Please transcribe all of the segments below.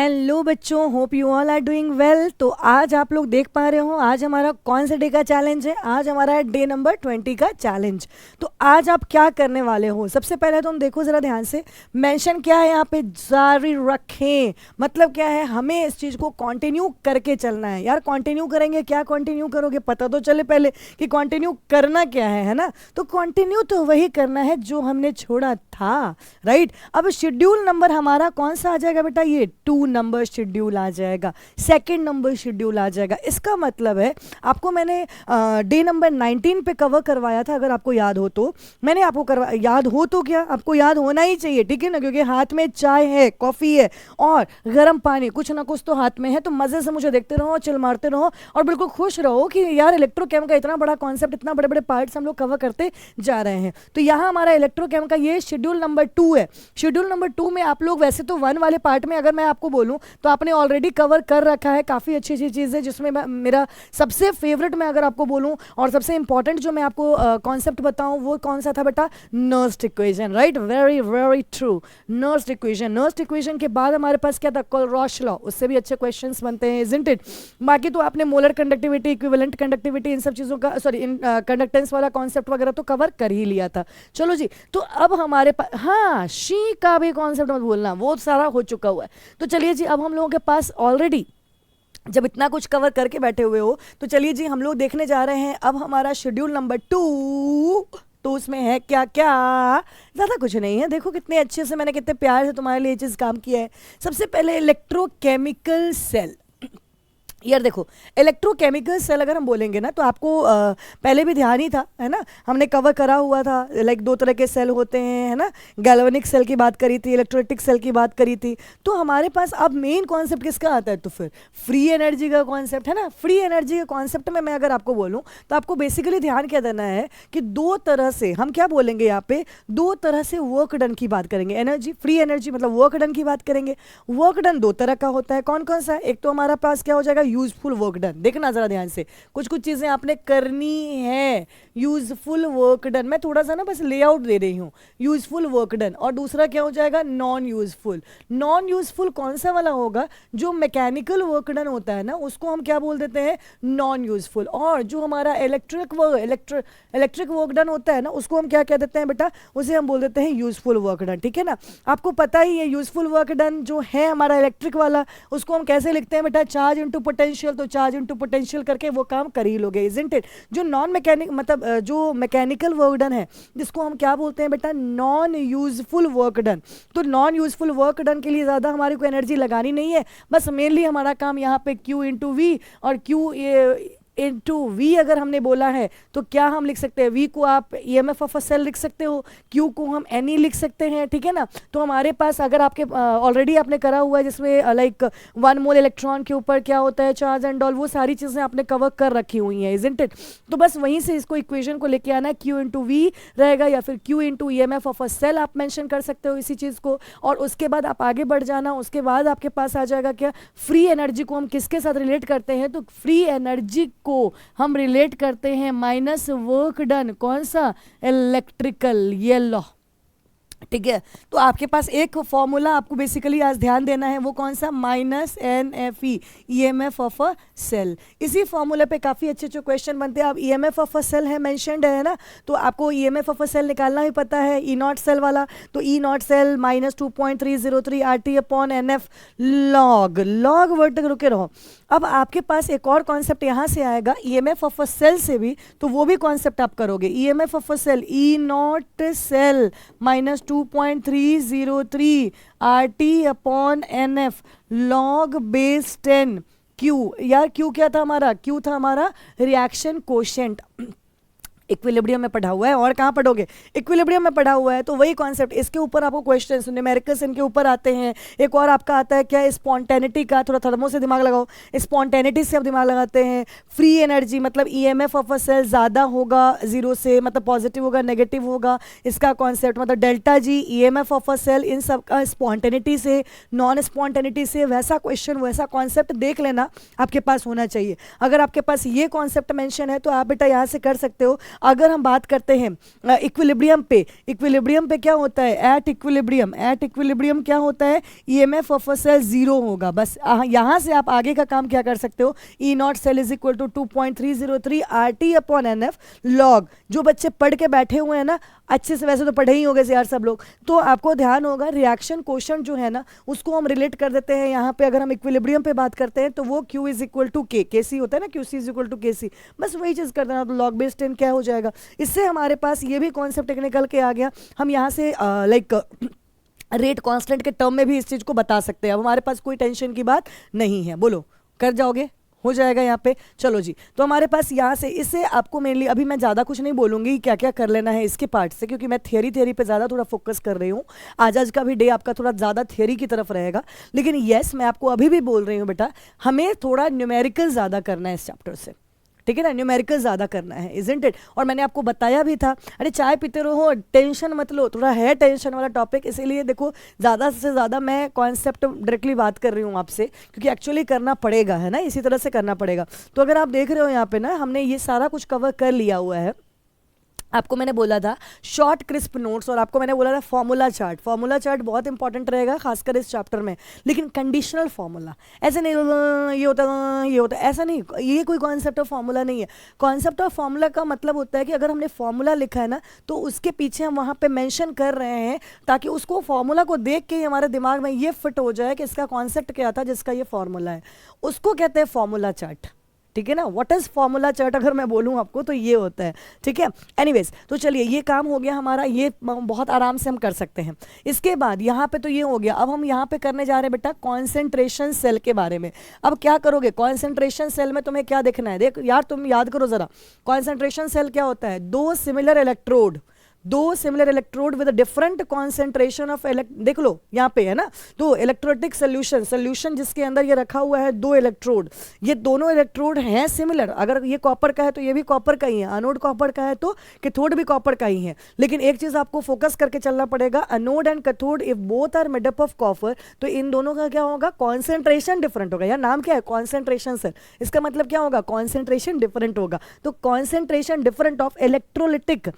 Hello बच्चों, hope you all are doing well. तो आज आप लोग देख पा रहे हो आज हमारा कौन से डे का चैलेंज है। आज हमारा है डे नंबर 20 का चैलेंज। तो आज आप क्या करने वाले हो, सबसे पहले तो हम देखो ज़रा ध्यान से। मेंशन क्या है यहाँ पे, जारी रखें, मतलब क्या है, हमें इस चीज़ को कंटिन्यू करके चलना है। यार कंटिन्यू करेंगे, क्या कंटिन्यू करोगे पता तो चले पहले कि कंटिन्यू करना क्या है ना। तो कंटिन्यू तो वही करना है जो हमने छोड़ा था, राइट। अब शेड्यूल नंबर हमारा कौन सा आ जाएगा बेटा, ये 2 नंबर शेड्यूल आ जाएगा, सेकंड नंबर शेड्यूल आ जाएगा। इसका मतलब है आपको मैंने डे नंबर 19 पे कवर करवाया था, अगर आपको याद हो तो। मैंने आपको याद हो तो क्या, आपको याद होना ही चाहिए, ठीक है ना, क्योंकि हाथ में चाय है, कॉफ़ी है और गर्म पानी, कुछ ना कुछ तो हाथ में है। तो मज़े से मुझे देखते रहो, चिल मारते रहो और बिल्कुल खुश रहो कि यार इलेक्ट्रोकेम का इतना बड़ा कॉन्सेप्ट, इतना बड़े बड़े पार्ट्स हम लोग कवर करते जा रहे हैं। तो यहाँ हमारा इलेक्ट्रोकेम का ये शेड्यूल नंबर 2 है। शेड्यूल नंबर 2 में आप लोग वैसे तो 1 वाले पार्ट में अगर मैं आपको बोलूं तो आपने ऑलरेडी कवर कर रखा है, काफ़ी अच्छी अच्छी चीज़ है, जिसमें मेरा सबसे फेवरेट मैं अगर आपको बोलूं और सबसे इंपॉर्टेंट जो मैं आपको कॉन्सेप्ट बताऊं वो कौन सा था बेटा, nursed equation, right. Very very true, nursed equation. Nursed equation के बाद हमारे पास क्या था, कोलरॉश लॉ, उससे भी अच्छे क्वेश्चंस बनते हैं, इजंट इट। बाकी तो आपने मोलर कंडक्टिविटी, इक्विवेलेंट कंडक्टिविटी, इन सब चीज़ों का, सॉरी, इन कंडक्टेंस वाला कॉन्सेप्ट वगैरह तो कवर कर ही लिया था। चलो जी, तो अब हमारे पास, हाँ, शी का भी कॉन्सेप्ट मत भूलना, वो सारा हो चुका हुआ है। तो चलिए जी, अब हम लोगों के पास ऑलरेडी जब इतना कुछ कवर करके बैठे हुए हो तो चलिए जी हम लोग देखने जा रहे हैं अब हमारा शेड्यूल नंबर 2। तो उसमें है क्या क्या, ज़्यादा कुछ नहीं है। देखो कितने अच्छे से मैंने, कितने प्यार से तुम्हारे लिए ये चीज़ काम किया है। सबसे पहले इलेक्ट्रोकेमिकल सेल। यार देखो, इलेक्ट्रोकेमिकल सेल अगर हम बोलेंगे ना तो आपको पहले भी ध्यान ही था, है ना, हमने कवर करा हुआ था। लाइक 2 तरह के सेल होते हैं, है ना, गैल्वेनिक सेल की बात करी थी, इलेक्ट्रोलिटिक सेल की बात करी थी। तो हमारे पास अब मेन कॉन्सेप्ट किसका आता है, तो फिर फ्री एनर्जी का कॉन्सेप्ट, है ना। फ्री एनर्जी के कॉन्सेप्ट में मैं अगर आपको बोलूँ तो आपको बेसिकली ध्यान क्या देना है कि 2 तरह से हम क्या बोलेंगे यहाँ पे, 2 तरह से वर्क डन की बात करेंगे। एनर्जी, फ्री एनर्जी मतलब वर्क डन की बात करेंगे। वर्क डन 2 तरह का होता है, कौन कौन सा, एक तो हमारा पास क्या हो जाएगा, यूजफुल वर्क डन। देखना जरा ध्यान से, कुछ कुछ चीजें आपने करनी है, यूजफुल वर्क डन। मैं थोड़ा सा ना बस लेआउट दे रही हूँ, यूजफुल वर्क डन। और दूसरा क्या हो जाएगा, नॉन यूजफुल। नॉन यूजफुल कौन सा वाला होगा, जो मैकेनिकल वर्क डन होता है ना उसको हम क्या बोल देते हैं, नॉन यूजफुल। और जो हमारा इलेक्ट्रिक वर्क डन होता है ना उसको हम क्या कह देते हैं बेटा, उसे हम बोल देते हैं यूजफुल वर्क डन, ठीक है ना। आपको पता ही है यूजफुल वर्क डन जो है हमारा इलेक्ट्रिक वाला, उसको हम कैसे लिखते हैं बेटा, चार्ज इंटू पोटेंशियल। तो चार्ज इंटू पोटेंशियल करके वो काम कर ही लोगे, इजंट इट। जो नॉन मैकेनिक मतलब जो मैकेनिकल वर्क डन है जिसको हम क्या बोलते हैं बेटा, नॉन यूजफुल वर्क डन। तो नॉन यूजफुल वर्क डन के लिए ज़्यादा हमारी को एनर्जी लगानी नहीं है, बस मेनली हमारा काम यहाँ पे Q इंटू वी और Q इंटू वी अगर हमने बोला है तो क्या हम लिख सकते हैं, वी को आप EMF ऑफ अ सेल लिख सकते हो, क्यू को हम NE लिख सकते हैं, ठीक है ना। तो हमारे पास अगर आपके ऑलरेडी आपने करा हुआ है जिसमें लाइक 1 मोल इलेक्ट्रॉन के ऊपर क्या होता है, चार्ज एंड ऑल, वो सारी चीज़ें आपने कवर कर रखी हुई हैं, इजंट इट। तो बस वहीं से इसको इक्वेशन को लेके आना है, Q इंटू वी रहेगा या फिर Q into EMF of a cell आप मेंशन कर सकते हो इसी चीज़ को। और उसके बाद आप आगे बढ़ जाना, उसके बाद आपके पास आ जाएगा क्या, फ्री एनर्जी को हम किसके साथ रिलेट करते हैं, तो फ्री एनर्जी को हम रिलेट करते हैं माइनस वर्क डन, कौन सा, इलेक्ट्रिकल, ये लॉ, ठीक है। तो आपके पास एक फॉर्मूला आपको बेसिकली आज ध्यान देना है, वो कौन सा, minus NFE, EMF of a cell. इसी फॉर्मूला पे काफ़ी अच्छे अच्छे क्वेश्चन बनते हैं। अब EMF ऑफ अ सेल है मेंशनड है ना, तो आपको EMF ऑफ अ सेल निकालना भी पता है, E नॉट सेल वाला। तो E naught cell minus 2.303 RT upon NF log, log word तक रुके रहो। अब आपके पास एक और कॉन्सेप्ट यहाँ से आएगा EMF ऑफ अ सेल से भी, तो वो भी कॉन्सेप्ट आप करोगे। EMF of a cell, E naught cell minus 2.303 RT upon NF log base 10 Q। यार Q क्या था हमारा, Q था हमारा रिएक्शन कोशेंट। इक्विलिब्रियम में पढ़ा हुआ है, और कहाँ पढ़ोगे, इक्विलिब्रियम में पढ़ा हुआ है। तो वही कॉन्सेप्ट, इसके ऊपर आपको क्वेश्चंस न्यूमेरिकल्स इनके ऊपर आते हैं। एक और आपका आता है क्या, स्पॉन्टेनिटी का, थोड़ा थर्मो से दिमाग लगाओ, स्पॉन्टेनिटी से आप दिमाग लगाते हैं। फ्री एनर्जी मतलब EMF ऑफ अ सेल ज़्यादा होगा 0 से, मतलब पॉजिटिव होगा नेगेटिव होगा, इसका कॉन्सेप्ट मतलब delta G EMF of a cell, इन सब का स्पॉन्टेनिटी से, नॉन स्पॉन्टेनिटी से, वैसा क्वेश्चन वैसा कॉन्सेप्ट देख लेना आपके पास होना चाहिए। अगर आपके पास ये कॉन्सेप्ट मेंशन है तो आप बेटा यहाँ से कर सकते हो। अगर हम बात करते हैं इक्विलिब्रियम पे क्या होता है, एट इक्विलिब्रियम क्या होता है, EMF of a cell zero होगा। बस यहाँ से आप आगे का काम क्या कर सकते हो, E naught cell is equal to 2.303 RT upon NF log. जो बच्चे पढ़ के बैठे हुए हैं ना अच्छे से, वैसे तो पढ़े ही होंगे यार सब लोग, तो आपको ध्यान होगा रिएक्शन क्वोशंट जो है ना उसको हम रिलेट कर देते हैं यहाँ पे। अगर हम इक्विलिब्रियम पे बात करते हैं तो वो Q इज इक्वल टू के सी होता है ना, QC is equal to KC, बस वही चीज़ कर देना, तो लॉग बेस 10 क्या हो जाएगा। इससे हमारे पास ये भी कॉन्सेप्ट निकल के आ गया। हम यहाँ से लाइक रेट कांस्टेंट के टर्म में भी इस चीज़ को बता सकते हैं। अब हमारे पास कोई टेंशन की बात नहीं है, बोलो कर जाओगे, हो जाएगा यहाँ पे। चलो जी, तो हमारे पास यहाँ से इससे आपको मेनली अभी मैं ज़्यादा कुछ नहीं बोलूँगी क्या क्या कर लेना है इसके पार्ट से, क्योंकि मैं थियरी पे ज़्यादा थोड़ा फोकस कर रही हूँ। आज का भी डे आपका थोड़ा ज़्यादा थियरी की तरफ रहेगा, लेकिन येस मैं आपको अभी भी बोल रही हूँ बेटा, हमें थोड़ा न्यूमेरिकल ज़्यादा करना है इस चैप्टर से, ठीक है ना, न्यूमेरिकल ज़्यादा करना है, इजंट इट। और मैंने आपको बताया भी था, अरे चाय पीते रहो, टेंशन मत लो, थोड़ा है टेंशन वाला टॉपिक, इसीलिए देखो ज़्यादा से ज़्यादा मैं कॉन्सेप्ट डायरेक्टली बात कर रही हूँ आपसे, क्योंकि एक्चुअली करना पड़ेगा, है ना, इसी तरह से करना पड़ेगा। तो अगर आप देख रहे हो यहाँ पे ना, हमने ये सारा कुछ कवर कर लिया हुआ है। आपको मैंने बोला था शॉर्ट क्रिस्प नोट्स, और आपको मैंने बोला था फॉर्मूला चार्ट बहुत इंपॉर्टेंट रहेगा खासकर इस चैप्टर में, लेकिन कंडीशनल फॉर्मूला, ऐसे नहीं ये होता ऐसा नहीं, ये कोई कॉन्सेप्ट ऑफ फॉर्मूला नहीं है। कॉन्सेप्ट ऑफ फॉर्मूला का मतलब होता है कि अगर हमने फॉर्मूला लिखा है ना तो उसके पीछे हम वहाँ पे मेंशन कर रहे हैं, ताकि उसको फॉर्मूला को देख के ही हमारे दिमाग में ये फिट हो जाए कि इसका कॉन्सेप्ट क्या था जिसका ये फॉर्मूला है, उसको कहते हैं फॉर्मूला चार्ट, ठीक है ना। व्हाट इज फॉर्मूला चार्ट अगर मैं बोलूं आपको तो ये होता है, ठीक है। एनीवेज, तो चलिए ये काम हो गया हमारा, ये बहुत आराम से हम कर सकते हैं। इसके बाद यहाँ पे तो ये हो गया, अब हम यहाँ पे करने जा रहे हैं बेटा कॉन्सेंट्रेशन सेल के बारे में। अब क्या करोगे, कॉन्सेंट्रेशन सेल में तुम्हें क्या देखना है, देख यार तुम याद करो जरा, कॉन्सेंट्रेशन सेल क्या होता है, दो similar electrode with different concentration of देख लो यहाँ पे है ना, तो इलेक्ट्रोलिटिक सोल्यूशन जिसके अंदर ये रखा हुआ है दो इलेक्ट्रोड, ये दोनों इलेक्ट्रोड हैं सिमिलर। अगर ये कॉपर का है तो ये भी कॉपर का ही है, अनोड कॉपर का है तो कैथोड भी कॉपर का ही है। लेकिन एक चीज आपको फोकस करके चलना पड़ेगा, anode and cathode if both are made up of copper, तो इन दोनों का क्या होगा, कॉन्सेंट्रेशन डिफरेंट होगा। यार नाम क्या है, कॉन्सेंट्रेशन सेल, इसका मतलब क्या होगा, कॉन्सेंट्रेशन डिफरेंट होगा। तो कॉन्सेंट्रेशन डिफरेंट ऑफ इलेक्ट्रोलिटिक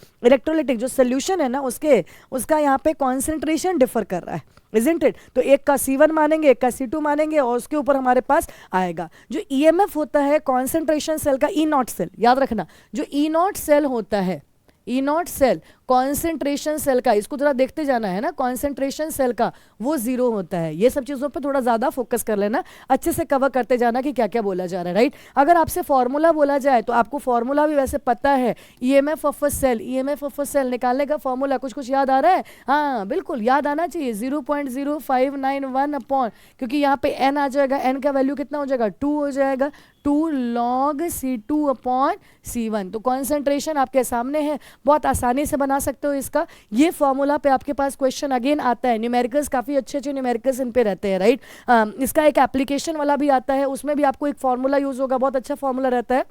जो सोल्यूशन है ना उसका यहाँ पे कॉन्सेंट्रेशन डिफर कर रहा है, इजंट इट। तो एक का C1 मानेंगे, एक का C2 मानेंगे, और उसके ऊपर हमारे पास आएगा जो EMF होता है कॉन्सेंट्रेशन सेल का, E नॉट सेल, याद रखना, जो E नॉट सेल होता है, ई नॉट सेल कॉन्सेंट्रेशन सेल का, इसको थोड़ा देखते जाना है ना, कॉन्सेंट्रेशन सेल का वो जीरो होता है। ये सब चीज़ों पे थोड़ा ज़्यादा फोकस कर लेना, अच्छे से कवर करते जाना कि क्या क्या बोला जा रहा है, राइट। अगर आपसे फॉर्मूला बोला जाए तो आपको फॉर्मूला भी वैसे पता है, ईएमएफ ऑफ अ सेल निकालने का फॉर्मूला कुछ याद आ रहा है, हाँ बिल्कुल याद आना चाहिए, 0.0591 अपॉन, क्योंकि यहाँ पे एन आ जाएगा, एन का वैल्यू कितना हो जाएगा, 2 हो जाएगा, 2 log C2 अपॉन C1। तो कॉन्सेंट्रेशन आपके सामने है, बहुत आसानी से बना सकते हो इसका। ये फॉर्मूला पे आपके पास क्वेश्चन अगेन आता है, न्यूमेरिकल्स काफ़ी अच्छे न्यूमेरिकल्स इन पे रहते हैं, राइट। इसका एक एप्लीकेशन वाला भी आता है, उसमें भी आपको एक फॉर्मूला यूज होगा, बहुत अच्छा फॉर्मूला रहता है,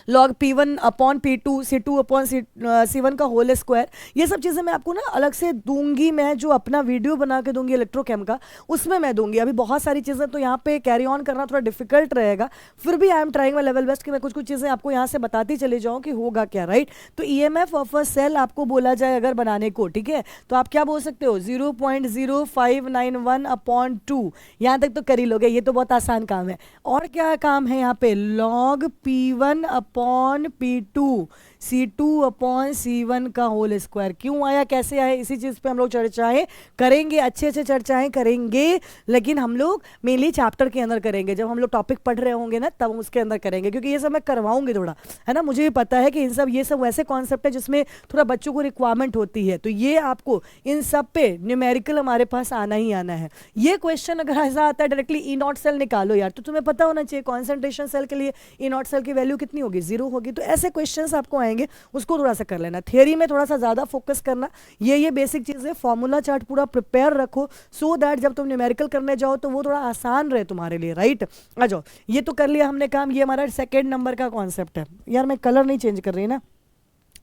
log P1 upon P2 C2 upon C1 का होल स्क्वायर। ये सब चीज़ें मैं आपको ना अलग से दूंगी, मैं जो अपना वीडियो बना के दूंगी इलेक्ट्रोकेम का, उसमें मैं दूंगी। अभी बहुत सारी चीज़ें तो यहाँ पे कैरी ऑन करना थोड़ा डिफिकल्ट रहेगा, फिर भी I am trying my level best कि मैं कुछ चीज़ें आपको यहाँ से बताती चली जाऊँ कि होगा क्या, राइट। तो EMF ऑफ अ सेल आपको बोला जाए अगर बनाने को, ठीक है, तो आप क्या बोल सकते हो, 0.0591 अपॉन 2, यहाँ तक तो कर ही लोगे, ये तो बहुत आसान काम है। और क्या काम है यहाँ पे, log P1 upon P2 C2 upon C1 का होल स्क्वायर। क्यों आया, कैसे आया, इसी चीज़ पे हम लोग चर्चाएं करेंगे, अच्छे चर्चाएं करेंगे, लेकिन हम लोग मेनली चैप्टर के अंदर करेंगे, जब हम लोग टॉपिक पढ़ रहे होंगे ना तब उसके अंदर करेंगे, क्योंकि ये सब मैं करवाऊंगी थोड़ा, है ना। मुझे भी पता है कि ये सब वैसे कॉन्सेप्ट है जिसमें थोड़ा बच्चों को रिक्वायरमेंट होती है, तो ये आपको इन सब पे न्यूमेरिकल हमारे पास आना ही आना है। ये क्वेश्चन अगर ऐसा आता है डायरेक्टली ई नॉट सेल निकालो यार, तो तुम्हें पता होना चाहिए कॉन्सेंट्रेशन सेल के लिए ई नॉट सेल की वैल्यू कितनी होगी, 0 होगी। तो ऐसे क्वेश्चंस आपको आएंगे, उसको थोड़ा सा कर लेना, थियरी में थोड़ा सा ज़्यादा फोकस करना, ये बेसिक चीज़ें, फॉर्मूला चार्ट पूरा प्रिपेयर रखो, सो दैट जब तुम न्यूमेरिकल करने जाओ तो वो थोड़ा आसान रहे तुम्हारे लिए, राइट। आ जाओ, ये तो कर लिया हमने काम, ये हमारा सेकेंड नंबर का कॉन्सेप्ट है। यार मैं कलर नहीं चेंज कर रही ना,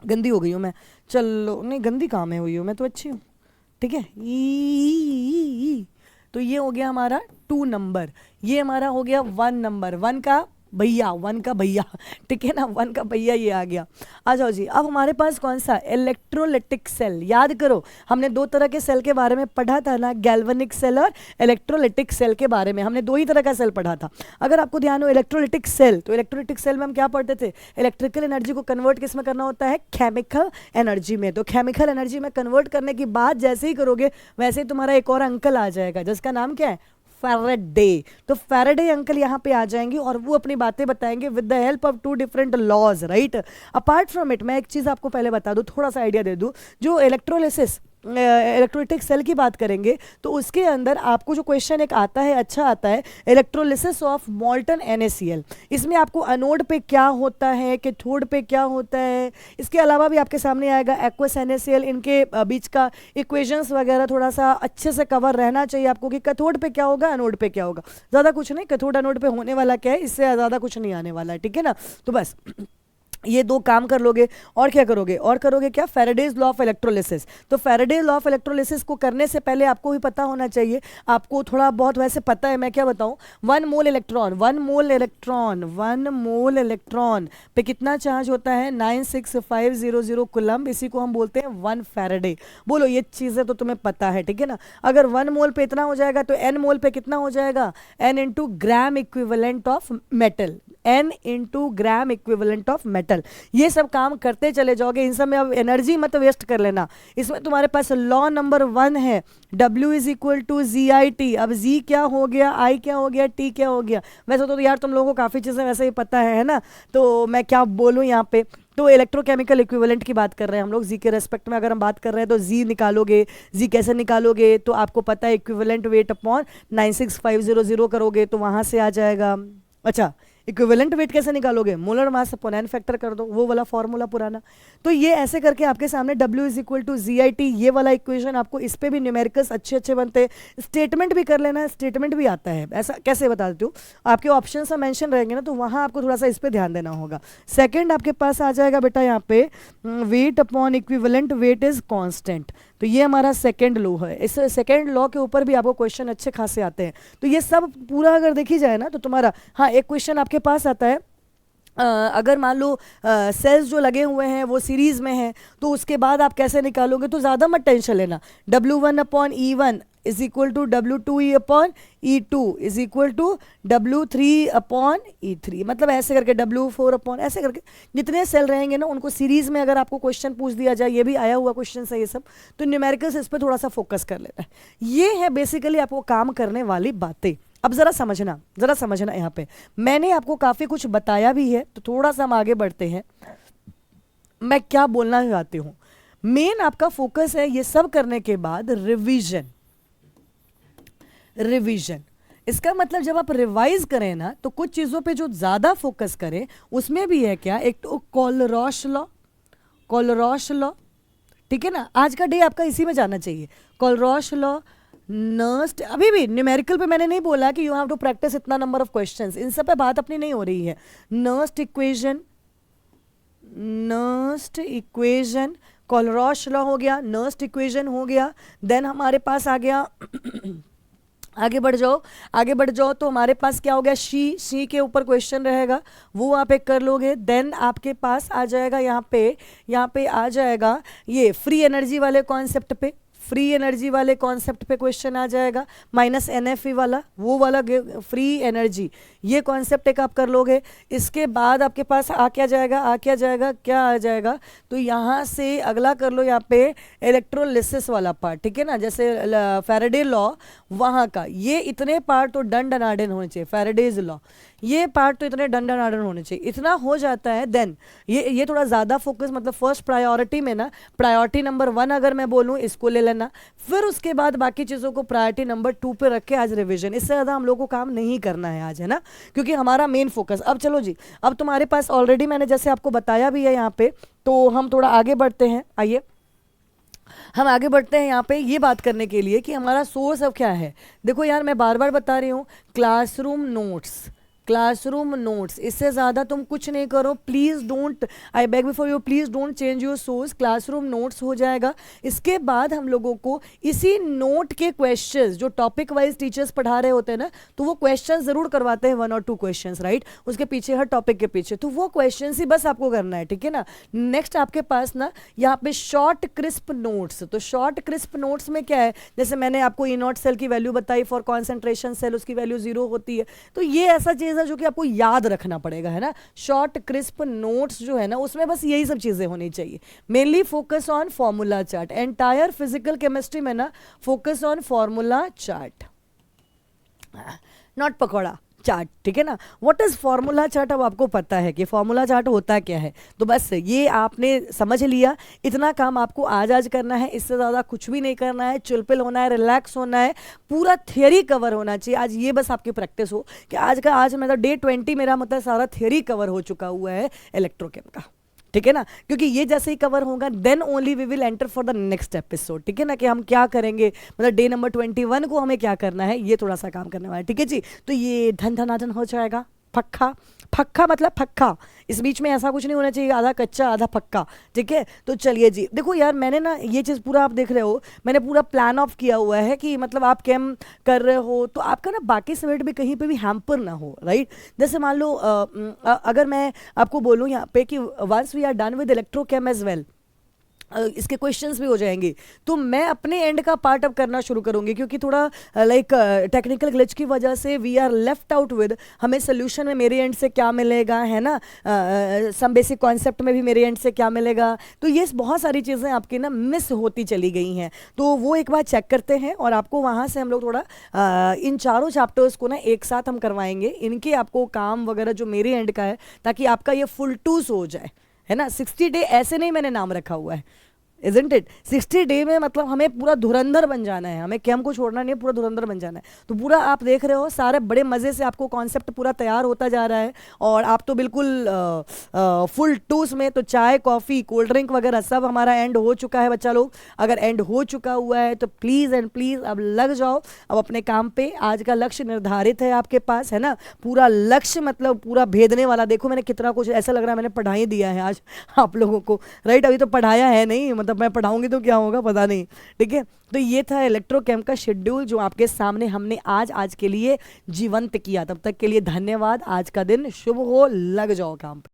गंदी हो गई हूँ मैं, चलो नहीं गंदी काम है हुई हूँ मैं तो अच्छी हूँ, ठीक है। तो ये हो गया हमारा 2 नंबर, ये हमारा हो गया 1 नंबर, 1 का भैया, वन का भैया, ठीक है ना, वन का भैया ये आ गया। आ जाओ जी, अब हमारे पास कौन सा, इलेक्ट्रोलिटिक सेल। याद करो हमने दो तरह के सेल के बारे में पढ़ा था ना, गैल्वेनिक सेल और इलेक्ट्रोलिटिक सेल के बारे में हमने दो ही तरह का सेल पढ़ा था। अगर आपको ध्यान हो इलेक्ट्रोलिटिक सेल, तो इलेक्ट्रोलिटिक सेल में हम क्या पढ़ते थे, इलेक्ट्रिकल एनर्जी को कन्वर्ट किस में करना होता है, केमिकल एनर्जी में। तो केमिकल एनर्जी में कन्वर्ट करने की बात जैसे ही करोगे वैसे ही तुम्हारा एक और अंकल आ जाएगा जिसका नाम क्या है, फैराडे। तो फैराडे अंकल यहाँ पे आ जाएंगे और वो अपनी बातें बताएंगे with the help of two different laws, right. Apart from it मैं एक चीज़ आपको पहले बता दूँ, थोड़ा सा आइडिया दे दूँ, जो इलेक्ट्रोलिसिस इलेक्ट्रोलिटिक सेल की बात करेंगे तो उसके अंदर आपको जो क्वेश्चन एक आता है, अच्छा आता है, इलेक्ट्रोलिसिस ऑफ मॉल्टन NaCl। इसमें आपको अनोड पे क्या होता है, कैथोड पे क्या होता है, इसके अलावा भी आपके सामने आएगा एक्वस NaCl, इनके बीच का इक्वेशंस वगैरह थोड़ा सा अच्छे से कवर रहना चाहिए आपको कि कैथोड पे क्या होगा, अनोड पे क्या होगा। ज़्यादा कुछ नहीं, कैथोड अनोड पे होने वाला क्या है, इससे ज़्यादा कुछ नहीं आने वाला है, ठीक है ना। तो बस ये दो काम कर लोगे और क्या करोगे, और करोगे क्या, फैराडेज लॉ ऑफ इलेक्ट्रोलिसिस। तो फैराडेज लॉ ऑफ इलेक्ट्रोलिसिस को करने से पहले आपको भी पता होना चाहिए, आपको थोड़ा बहुत वैसे पता है, मैं क्या बताऊं, 1 मोल इलेक्ट्रॉन, 1 मोल इलेक्ट्रॉन, 1 मोल इलेक्ट्रॉन पे कितना चार्ज होता है, 96500 कूलम्ब, इसी को हम बोलते हैं 1 फैराडे। बोलो ये चीज़ें तो तुम्हें पता है, ठीक है ना। अगर 1 मोल पे इतना हो जाएगा तो n मोल पे कितना हो जाएगा, n into gram equivalent of metal, n into gram equivalent of metal. ये सब काम करते चले जाओगे, इन सब में अब एनर्जी मत वेस्ट कर लेना। इसमें तुम्हारे पास लॉ नंबर 1 है, W is equal to ZIT। अब Z क्या हो गया, I क्या हो गया, T क्या हो गया। वैसे तो यार तुम लोगों को काफ़ी चीज़ें वैसे ही पता है ना, तो मैं क्या बोलूँ यहाँ पे। तो इलेक्ट्रोकेमिकल इक्विवेलेंट की बात कर रहे हैं हम लोग, जी के रेस्पेक्ट में अगर हम बात कर रहे हैं तो जी निकालोगे, जी कैसे निकालोगे, तो आपको पता है इक्विवेलेंट वेट अपॉन 96500 करोगे तो वहाँ से आ जाएगा। अच्छा, इक्विवेलेंट वेट कैसे निकालोगे, molar mass upon n factor कर दो, वो वाला फॉर्मूला पुराना। तो ये ऐसे करके आपके सामने W is equal to ZIT, ये वाला इक्वेशन आपको, इस पे भी न्यूमेरिकल्स अच्छे अच्छे बनते हैं। स्टेटमेंट भी कर लेना, स्टेटमेंट भी आता है। ऐसा कैसे बता देती हूँ, आपके ऑप्शन से मेंशन रहेंगे ना, तो वहाँ आपको थोड़ा सा इस पर ध्यान देना होगा। सेकेंड आपके पास आ जाएगा बेटा यहाँ पे, weight upon equivalent weight is constant. तो ये हमारा सेकेंड लॉ है। इस सेकेंड लॉ के ऊपर भी आपको क्वेश्चन अच्छे खासे आते हैं। तो ये सब पूरा अगर देखी जाए ना तो तुम्हारा, हाँ एक क्वेश्चन आपके पास आता है, अगर मान लो सेल्स जो लगे हुए हैं वो सीरीज़ में हैं तो उसके बाद आप कैसे निकालोगे, तो ज़्यादा मत टेंशन लेना। W1 upon E1 is equal to W2 upon E2 is equal to W3 upon E3, मतलब ऐसे करके W4 अपॉन, ऐसे करके जितने सेल रहेंगे ना उनको सीरीज़ में अगर आपको क्वेश्चन पूछ दिया जाए, ये भी आया हुआ क्वेश्चन है ये सब, तो न्यूमेरिकल्स इस पर थोड़ा सा फोकस कर लेना है। ये है बेसिकली आपको काम करने वाली बातें। अब ज़रा समझना यहाँ पे, मैंने आपको काफ़ी कुछ बताया भी है, तो थोड़ा सा हम आगे बढ़ते हैं। मैं क्या बोलना चाहती हूँ, मेन आपका फोकस है ये सब करने के बाद रिवीजन। इसका मतलब जब आप रिवाइज करें ना तो कुछ चीज़ों पे जो ज़्यादा फोकस करें, उसमें भी है क्या, एक तो कोलरॉश लॉ, ठीक है ना। आज का डे आपका इसी में जाना चाहिए, कोलरॉश लॉ, नर्स्ट। अभी भी न्यूमेरिकल पे मैंने नहीं बोला कि यू हैव टू प्रैक्टिस इतना नंबर ऑफ क्वेश्चंस, इन सब पे बात अपनी नहीं हो रही है। नर्स्ट इक्वेशन, कोलरॉश लॉ हो गया, नर्स्ट इक्वेशन हो गया। देन हमारे पास आ गया आगे बढ़ जाओ तो हमारे पास क्या हो गया, शी के ऊपर क्वेश्चन रहेगा, वो आप एक कर लोगे। देन आपके पास आ जाएगा यहाँ पे आ जाएगा ये फ्री एनर्जी वाले कॉन्सेप्ट पे क्वेश्चन आ जाएगा, माइनस NFE वाला, वो वाला फ्री एनर्जी, ये कॉन्सेप्ट एक आप कर लोगे। इसके बाद आपके पास क्या आ जाएगा, तो यहाँ से अगला कर लो, यहाँ पे इलेक्ट्रोलिसिस वाला पार्ट, ठीक है ना, जैसे फैराडे लॉ वहाँ का, ये इतने पार्ट तो डन डनाडन होने चाहिए। फैराडेज लॉ ये पार्ट तो इतने डन डनाडन होने चाहिए, इतना हो जाता है। देन ये थोड़ा ज़्यादा फोकस, मतलब फर्स्ट प्रायोरिटी में ना, प्रायोरिटी नंबर 1 अगर मैं बोलूँ इसको ले लेना, फिर उसके बाद बाकी चीज़ों को प्रायोरिटी नंबर 2 पे रख के आज रिवीजन। इससे ज़्यादा हम लोग को काम नहीं करना है आज, है ना, क्योंकि हमारा मेन फोकस। अब चलो जी, अब तुम्हारे पास ऑलरेडी मैंने जैसे आपको बताया भी है यहाँ पे, तो हम थोड़ा आगे बढ़ते हैं। आइए हम आगे बढ़ते हैं यहाँ पे ये बात करने के लिए कि हमारा सोर्स अब क्या है। देखो यार, मैं बार बार बता रही हूँ, क्लासरूम क्लासरूम नोट्स, इससे ज़्यादा तुम कुछ नहीं करो, please don't, I beg before you, please don't change your source, classroom notes हो जाएगा। इसके बाद हम लोगों को इसी नोट के क्वेश्चंस, जो टॉपिक वाइज टीचर्स पढ़ा रहे होते हैं ना, तो वो क्वेश्चंस ज़रूर करवाते हैं, 1 और 2 क्वेश्चंस, राइट, उसके पीछे हर टॉपिक के पीछे, तो वो क्वेश्चंस ही बस आपको करना है, ठीक है ना। नेक्स्ट आपके पास ना यहाँ पे शॉर्ट क्रिस्प नोट्स, तो शॉर्ट क्रिस्प नोट्स में क्या है, जैसे मैंने आपको ई नॉट सेल की वैल्यू बताई, फॉर कॉन्सेंट्रेशन सेल उसकी वैल्यू 0 होती है, तो ये ऐसा चीज़ है जो कि आपको याद रखना पड़ेगा, है ना। शॉर्ट क्रिस्प नोट्स जो है ना, उसमें बस यही सब चीज़ें होनी चाहिए। Mainly focus on formula chart, entire physical chemistry में ना focus on formula chart, not pakora chart, ठीक है ना। व्हाट इज फॉर्मूला चार्ट, अब आपको पता है कि फॉर्मूला चार्ट होता क्या है, तो बस ये आपने समझ लिया, इतना काम आपको आज करना है, इससे ज़्यादा कुछ भी नहीं करना है, चिलपिल होना है, रिलैक्स होना है, पूरा थियरी कवर होना चाहिए आज, ये बस आपकी प्रैक्टिस हो कि आज मतलब डे 20 मेरा मतलब सारा थियरी कवर हो चुका हुआ है इलेक्ट्रोकेम का, ठीक है ना, क्योंकि ये जैसे ही कवर होगा then only we will enter for the next episode, ठीक है ना, कि हम क्या करेंगे, मतलब डे नंबर 21 को हमें क्या करना है, ये थोड़ा सा काम करने वाला है, ठीक है जी। तो ये धन धनाधन हो जाएगा, फक्का फक्का मतलब फक्का, इस बीच में ऐसा कुछ नहीं होना चाहिए आधा कच्चा आधा पक्का, ठीक है। तो चलिए जी, देखो यार मैंने ना ये चीज़ पूरा आप देख रहे हो, मैंने पूरा प्लान ऑफ किया हुआ है कि मतलब आप कैम कर रहे हो तो आपका ना बाकी सब्जेक्ट भी कहीं पे भी हैम्पर ना हो, राइट। जैसे मान लो अगर मैं आपको बोलूँ यहाँ पे कि once we are done with electrochem as well, इसके क्वेश्चंस भी हो जाएंगे, तो मैं अपने एंड का पार्ट अब करना शुरू करूंगी, क्योंकि थोड़ा लाइक टेक्निकल ग्लिच की वजह से we are left out with, हमें सोल्यूशन में मेरे एंड से क्या मिलेगा, है ना, सम बेसिक कॉन्सेप्ट में भी मेरे एंड से क्या मिलेगा, तो ये बहुत सारी चीज़ें आपकी ना मिस होती चली गई हैं, तो वो एक बार चेक करते हैं और आपको वहाँ से हम लोग थोड़ा इन चारों चैप्टर्स को ना एक साथ हम करवाएंगे, इनके आपको काम वगैरह जो मेरे एंड का है, ताकि आपका ये फुल टूस हो जाए, है ना। 60 डे ऐसे नहीं मैंने नाम रखा हुआ है, इजंट इट, 60 डे में मतलब हमें पूरा धुरंधर बन जाना है, हमें कैम को छोड़ना नहीं है, पूरा धुरंधर बन जाना है। तो पूरा आप देख रहे हो सारे बड़े मज़े से आपको कॉन्सेप्ट पूरा तैयार होता जा रहा है, और आप तो बिल्कुल फुल टूस में, तो चाय कॉफ़ी कोल्ड ड्रिंक वगैरह सब हमारा एंड हो चुका है बच्चा लोग। अगर एंड हो चुका हुआ है तो प्लीज़ एंड प्लीज़ अब लग जाओ अब अपने काम पे, आज का लक्ष्य निर्धारित है आपके पास, है ना, पूरा लक्ष्य मतलब पूरा भेदने वाला। देखो मैंने कितना कुछ, ऐसा लग रहा है मैंने पढ़ाई दिया है आज आप लोगों को, राइट। अभी तो पढ़ाया है नहीं, मतलब मैं पढ़ाऊंगी तो क्या होगा पता नहीं, ठीक है। तो ये था इलेक्ट्रोकेम का शेड्यूल जो आपके सामने हमने आज के लिए जीवंत किया। तब तक के लिए धन्यवाद, आज का दिन शुभ हो, लग जाओ काम पे।